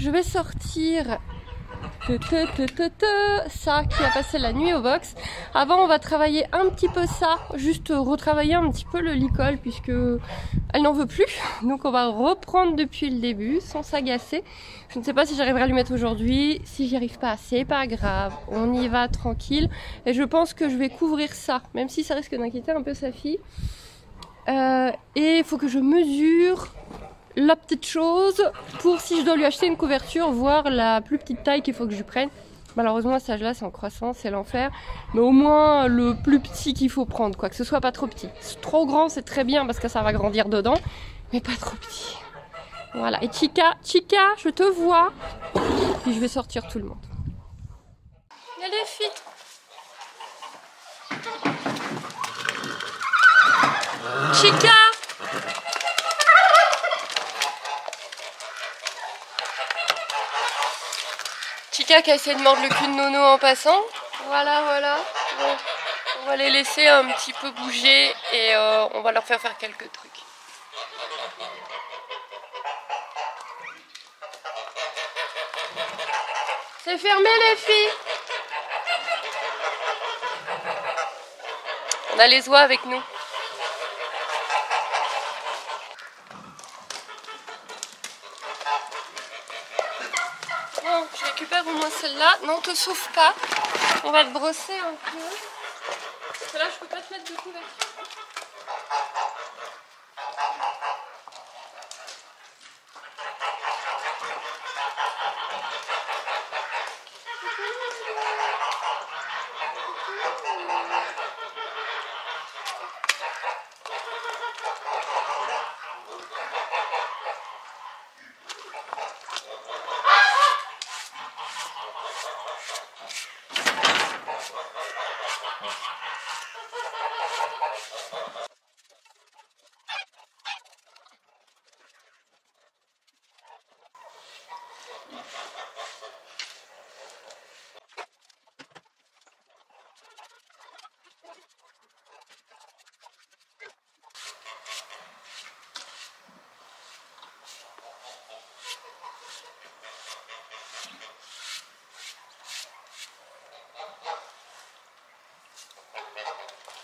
je vais sortir ça qui a passé la nuit au box. Avant on va travailler un petit peu ça, juste retravailler un petit peu le licol puisque elle n'en veut plus. Donc on va reprendre depuis le début sans s'agacer. Je ne sais pas si j'arriverai à lui mettre aujourd'hui. Si j'y arrive pas, c'est pas grave. On y va tranquille. Et je pense que je vais couvrir ça, même si ça risque d'inquiéter un peu sa fille. Et il faut que je mesure la petite chose pour si je dois lui acheter une couverture, voir la plus petite taille qu'il faut que je prenne. Malheureusement à cet âge là c'est en croissance, c'est l'enfer, mais au moins le plus petit qu'il faut prendre, quoi, que ce soit pas trop petit. Trop grand c'est très bien parce que ça va grandir dedans, mais pas trop petit. Voilà, et Chica, je te vois. Puis je vais sortir tout le monde. Il y a les filles. Chica! Chica qui a essayé de mordre le cul de Nono en passant. Voilà. Bon, on va les laisser un petit peu bouger et on va leur faire quelques trucs. C'est fermé les filles. On a les oies avec nous. Bon, je récupère au moins celle-là. Non, te sauve pas. On va te brosser un peu. Parce que là, je peux pas te mettre de couverture.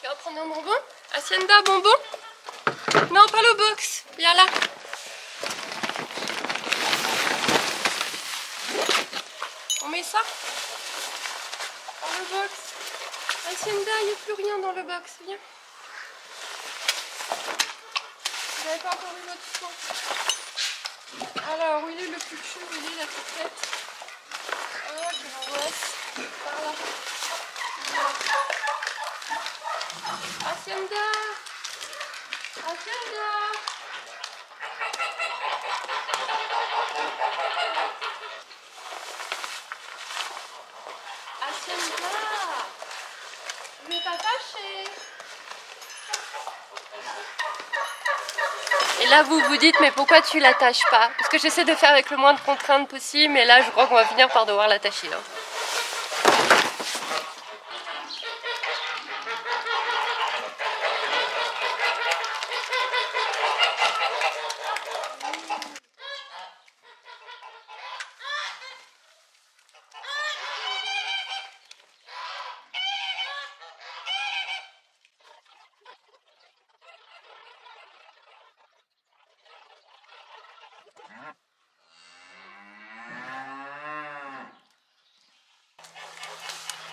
Tu vas prendre un bonbon? Hacienda, bonbon? Non, pas le box. Viens là. On met ça dans le box. Hacienda, il n'y a plus rien dans le box. Viens. Vous n'avez pas encore eu votre soin. Alors, où il est le plus chou? Où il est la petite? Oh, quelle angoisse. Par là. Hacienda! Hacienda! Hacienda! Je vais pas tâcher! Et là vous vous dites mais pourquoi tu l'attaches pas? Parce que j'essaie de faire avec le moins de contraintes possible, mais là je crois qu'on va finir par devoir l'attacher. Hein.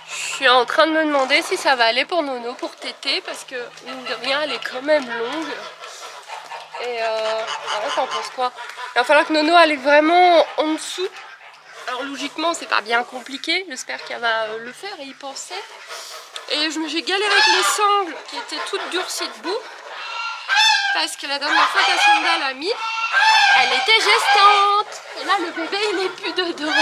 Je suis en train de me demander si ça va aller pour Nono, pour Tété, parce que mine de rien elle est quand même longue. Et t'en penses quoi? Il va falloir que Nono aille vraiment en dessous. Alors logiquement c'est pas bien compliqué, j'espère qu'elle va le faire et y penser. Et j'ai galéré avec les sangles qui étaient toutes durcies debout. Parce que la dernière fois qu'Hacienda l'a mis, elle était gestante. Et là le bébé il n'est plus dedans.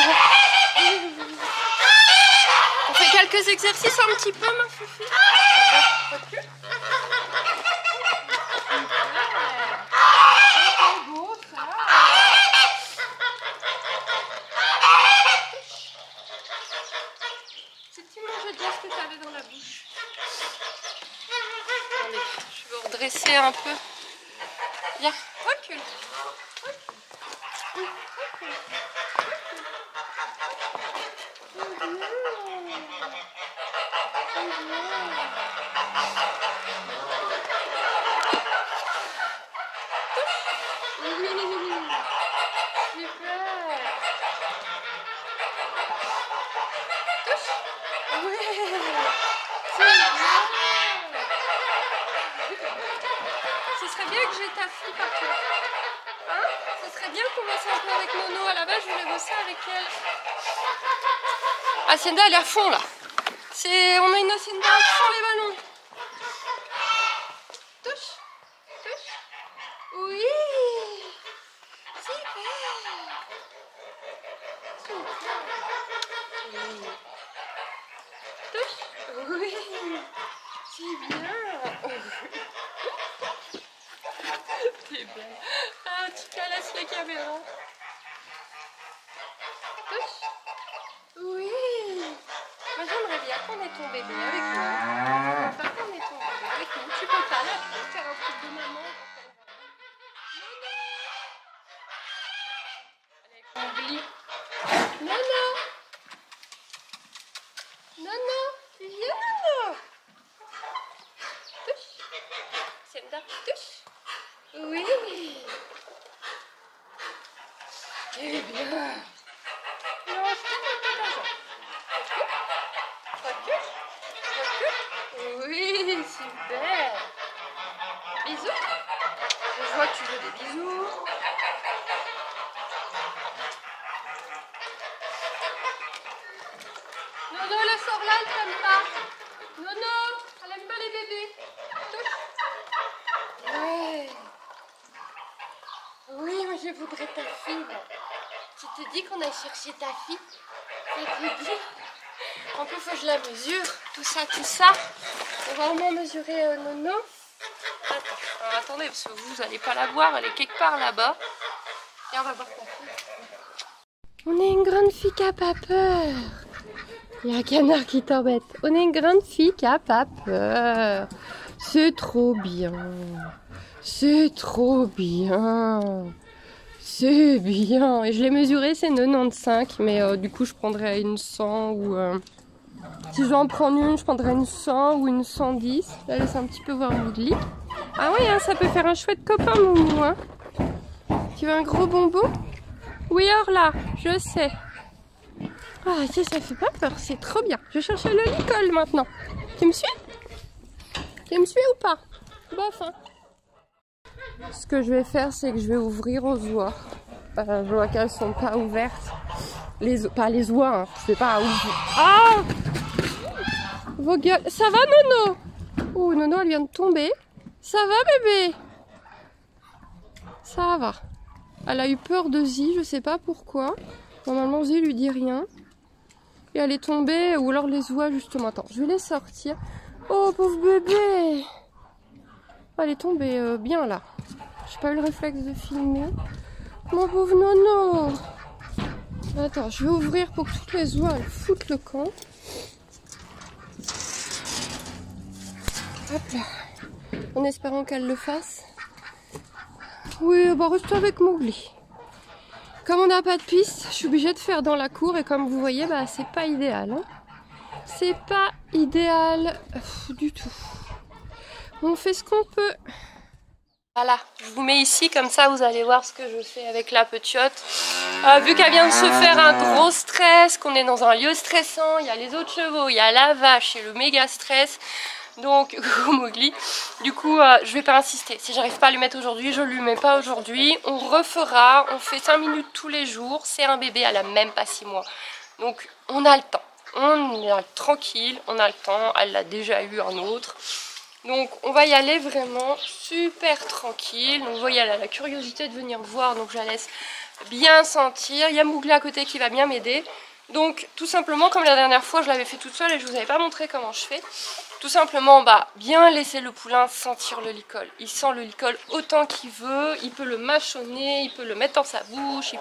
On fait quelques exercices un petit peu ma foufou. Si tu manges bien ce que tu avais dans la bouche. Allez, je vais redresser un peu. Viens, recule. Recule. Ce serait bien que j'ai ta fille par contre. Hein? Ce serait bien qu'on bosse un peu avec Nono. À la base, je voulais bosser avec elle. Hacienda, elle est à fond là. On a une Hacienda à fond les ballons. Touche. Touche. Oui. Super. Touche. Oui. C'est bien. C'est bien. Ah, tu calasses la caméra. Touche. Oui. Moi, j'aimerais bien qu'on ait ton bébé avec nous. Enfin, qu'on ait ton bébé avec nous. Tu peux pas là, faire un truc de maman. Oublie. Nono. Nono. Tu viens, Nono? Touche. Hacienda, touche. Oui. Eh bien. Non, je te donne pas d'argent. Recule. Recule. Oui, super. Bisous. Je vois que tu veux des bisous. Nono, la sort là, elle t'aime pas. Nono, elle aime pas les bébés. Touche. Ouais. Oui, moi je voudrais ta fille. Tu te dis qu'on a cherché ta fille? Ça te dit? En plus, il faut que je la mesure. Tout ça, tout ça. On va au moins mesurer Nono. Attends, alors, attendez, parce que vous n'allez pas la voir. Elle est quelque part là-bas. Et on va voir ta fille. On est une grande fille qui n'a pas peur. Il y a un canard qui t'embête. On est une grande fille qui n'a pas peur. C'est trop bien. C'est trop bien. C'est bien. Et je l'ai mesuré, c'est 95. Mais du coup, je prendrais une 100 ou... si je dois en prendre une, je prendrais une 100 ou une 110. Là, laisse un petit peu voir Mougli. Ah oui, hein, ça peut faire un chouette copain, Moumou. Hein. Tu veux un gros bonbon? Oui, or là, je sais. Ah, ça fait pas peur, c'est trop bien. Je cherche le licol maintenant. Tu me suis? Tu me suis ou pas? Bof, hein. Ce que je vais faire, c'est que je vais ouvrir aux oies. Je vois qu'elles sont pas ouvertes. Pas les oies, hein. Je vais pas ouvrir. Ah! Vos gueules. Ça va, Nono? Oh, Nono, elle vient de tomber. Ça va, bébé? Ça va. Elle a eu peur de Zi, je sais pas pourquoi. Normalement, Zi lui dit rien. Et elle est tombée, ou alors les oies, justement. Attends, je vais les sortir. Oh, pauvre bébé! Elle est tombée bien là. J'ai pas eu le réflexe de filmer. Mon pauvre Nono! Attends, je vais ouvrir pour que toutes les oies elles foutent le camp. Hop là. En espérant qu'elle le fasse. Oui, bah reste avec Mowgli. Comme on n'a pas de piste, je suis obligée de faire dans la cour et comme vous voyez, bah c'est pas idéal. Hein. C'est pas idéal du tout. On fait ce qu'on peut. Voilà, je vous mets ici, comme ça vous allez voir ce que je fais avec la petite. Vu qu'elle vient de se faire un gros stress, qu'on est dans un lieu stressant, il y a les autres chevaux, il y a la vache et le méga stress. Donc, Mowgli, du coup, je vais pas insister. Si j'arrive pas à lui mettre aujourd'hui, je lui mets pas aujourd'hui. On refera, on fait 5 minutes tous les jours. C'est un bébé, elle a même pas 6 mois. Donc, on a le temps. On est tranquille, on a le temps. Elle l'a déjà eu un autre. Donc, on va y aller vraiment super tranquille. Donc, vous voyez, elle a la curiosité de venir voir. Donc, je la laisse bien sentir. Il y a Mowgli à côté qui va bien m'aider. Donc, tout simplement, comme la dernière fois, je l'avais fait toute seule et je vous avais pas montré comment je fais. Tout simplement, bien laisser le poulain sentir le licol. Il sent le licol autant qu'il veut, il peut le mâchonner, il peut le mettre dans sa bouche,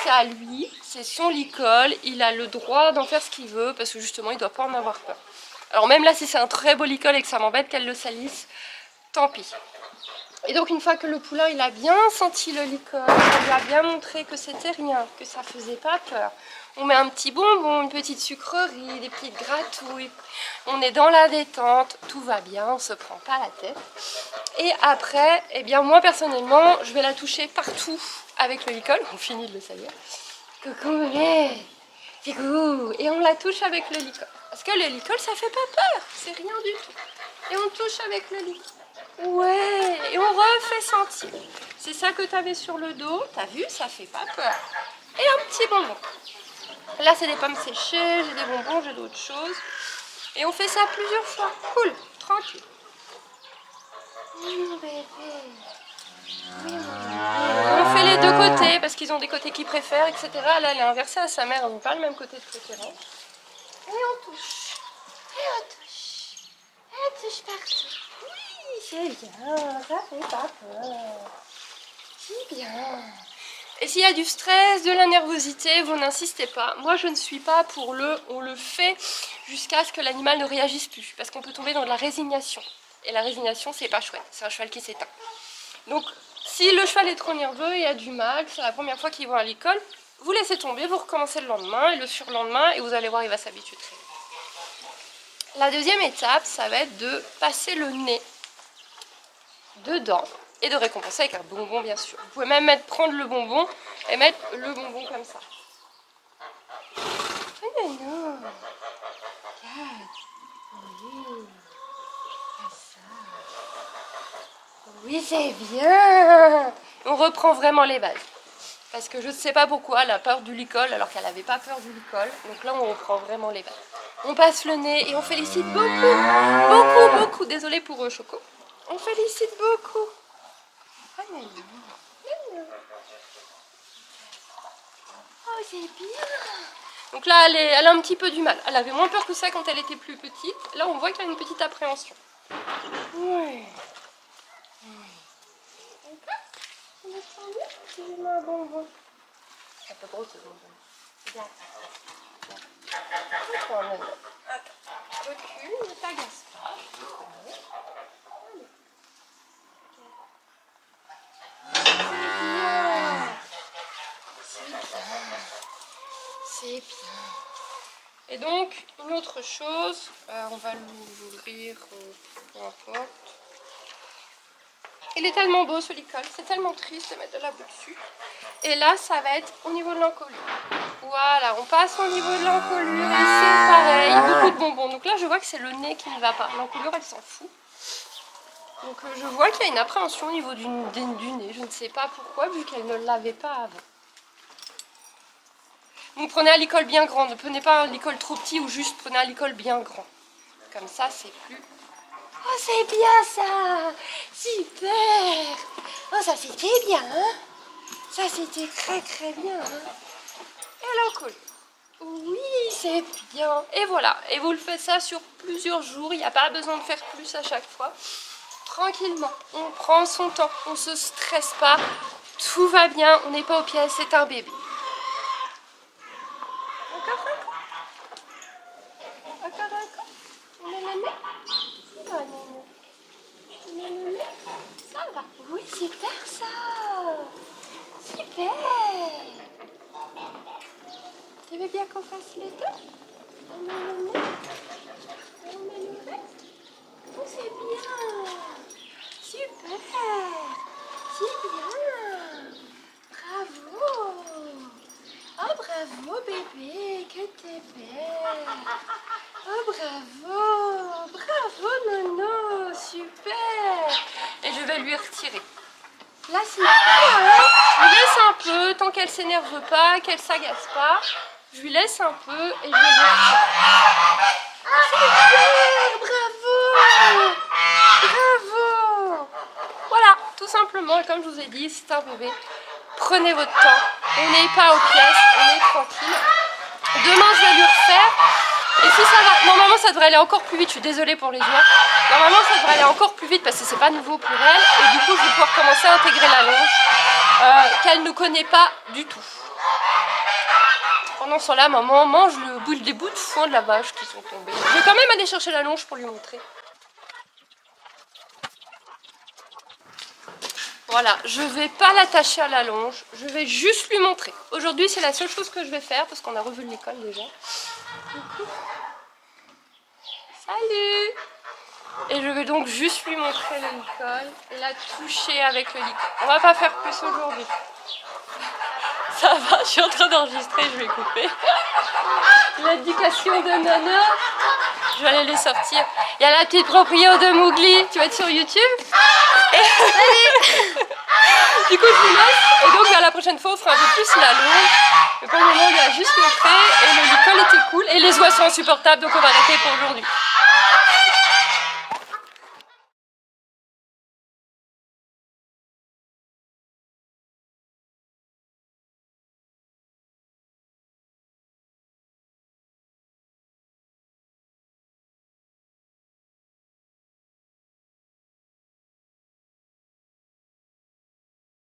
c'est à lui, c'est son licol, il a le droit d'en faire ce qu'il veut parce que justement, il ne doit pas en avoir peur. Alors même là, si c'est un très beau licol et que ça m'embête qu'elle le salisse, tant pis. Et donc une fois que le poulain il a bien senti le licol, on lui a bien montré que c'était rien, que ça faisait pas peur. On met un petit bonbon, une petite sucrerie, des petites gratouilles. On est dans la détente, tout va bien, on se prend pas la tête. Et après, eh bien moi personnellement, je vais la toucher partout avec le licol. On finit de le salir. Coucou, coucou. Et on la touche avec le licol. Parce que le licol, ça fait pas peur, c'est rien du tout. Et on touche avec le licol. Ouais, et on refait sentir. C'est ça que tu avais sur le dos, t'as vu, ça fait pas peur. Et un petit bonbon. Là, c'est des pommes séchées, j'ai des bonbons, j'ai d'autres choses. Et on fait ça plusieurs fois. Cool, tranquille. Oui, mon bébé. Oui, mon bébé. On fait les deux côtés parce qu'ils ont des côtés qu'ils préfèrent, etc. Là, elle est inversée à sa mère, on n'a pas le même côté de préférence. Et on touche. Et on touche. Et on touche partout. Oui, c'est bien, ça fait pas peur. C'est bien. Et s'il y a du stress, de la nervosité, vous n'insistez pas. Moi, je ne suis pas pour on le fait jusqu'à ce que l'animal ne réagisse plus. Parce qu'on peut tomber dans de la résignation. Et la résignation, c'est pas chouette. C'est un cheval qui s'éteint. Donc, si le cheval est trop nerveux et a du mal, c'est la première fois qu'il va à l'école, vous laissez tomber, vous recommencez le lendemain et le surlendemain, et vous allez voir, il va s'habituer très vite. La deuxième étape, ça va être de passer le nez dedans. Et de récompenser avec un bonbon, bien sûr. Vous pouvez même prendre le bonbon et mettre le bonbon comme ça. Oh non, non. Regarde. Oui. Comme ça. Oui, c'est bien. On reprend vraiment les bases. Parce que je ne sais pas pourquoi elle a peur du licol alors qu'elle n'avait pas peur du licol. Donc là, on reprend vraiment les bases. On passe le nez et on félicite beaucoup. Beaucoup, beaucoup. Désolée pour Choco. On félicite beaucoup. Oh, non, non. Oh, c'est bien. Donc là, elle a un petit peu du mal. Elle avait moins peur que ça quand elle était plus petite. Là, on voit qu'elle a une petite appréhension. Oui. On est tendu. C'est un bonbon. C'est un peu gros ce bonbon. Bien. Attends. Recule, ne t'agace pas. C'est bien. Et donc, une autre chose, on va l'ouvrir, peu importe. Il est tellement beau ce licol, c'est tellement triste de mettre de la boue dessus. Et là, ça va être au niveau de l'encolure. Voilà, on passe au niveau de l'encolure et c'est pareil, beaucoup de bonbons. Donc là, je vois que c'est le nez qui ne va pas. L'encolure, elle s'en fout. Donc je vois qu'il y a une appréhension au niveau du nez. Je ne sais pas pourquoi, vu qu'elle ne l'avait pas avant. Donc prenez un licol bien grand, ne prenez pas un licol trop petit ou juste prenez un licol bien grand. Comme ça, c'est plus... Oh, c'est bien ça! Super! Oh, ça c'était bien, hein? Ça c'était très très bien, hein? Et l'encolure. Oui, c'est bien. Et voilà. Et vous le faites ça sur plusieurs jours. Il n'y a pas besoin de faire plus à chaque fois. Tranquillement. On prend son temps. On ne se stresse pas. Tout va bien. On n'est pas aux pièces. C'est un bébé. Encore. On met le nez. Ça va. Oui, super ça. Super. Tu veux bien qu'on fasse les deux? On met le nez. On met le nez. Oh, c'est bien. Super. C'est bien. Bravo. Oh, bravo bébé. Que t'es belle. Oh, bravo. Bravo Nono. Super. Et je vais lui retirer. Là, c'est bien, hein? Je lui laisse un peu, tant qu'elle s'énerve pas, qu'elle s'agace pas. Je lui laisse un peu et je vais lui retirer. Super, bravo! Bravo! Voilà, tout simplement, et comme je vous ai dit, c'est un bébé. Prenez votre temps, on n'est pas aux pièces, on est tranquille. Demain, je vais lui refaire. Et si ça va, normalement ça devrait aller encore plus vite, je suis désolée pour les oies. Normalement ça devrait aller encore plus vite parce que c'est pas nouveau pour elle. Et du coup je vais pouvoir commencer à intégrer la longe qu'elle ne connaît pas du tout. Pendant ce temps-là, maman mange des bouts de foin de la vache qui sont tombés. Je vais quand même aller chercher la longe pour lui montrer. Voilà, je vais pas l'attacher à la longe, je vais juste lui montrer. Aujourd'hui, c'est la seule chose que je vais faire parce qu'on a revu l'école déjà. Salut! Et je vais donc juste lui montrer le licol et la toucher avec le licol. On va pas faire plus aujourd'hui. Ça va, je suis en train d'enregistrer, je vais couper. L'éducation de Nana. Je vais aller les sortir. Il y a la petite proprio de Mowgli. Tu vas être sur YouTube. Du coup, je vous laisse. Et donc, la prochaine fois, on fera un peu plus la longue. Mais pour le moment, on lui a juste montré. Et le licol était cool. Et les oies sont insupportables, donc on va arrêter pour aujourd'hui.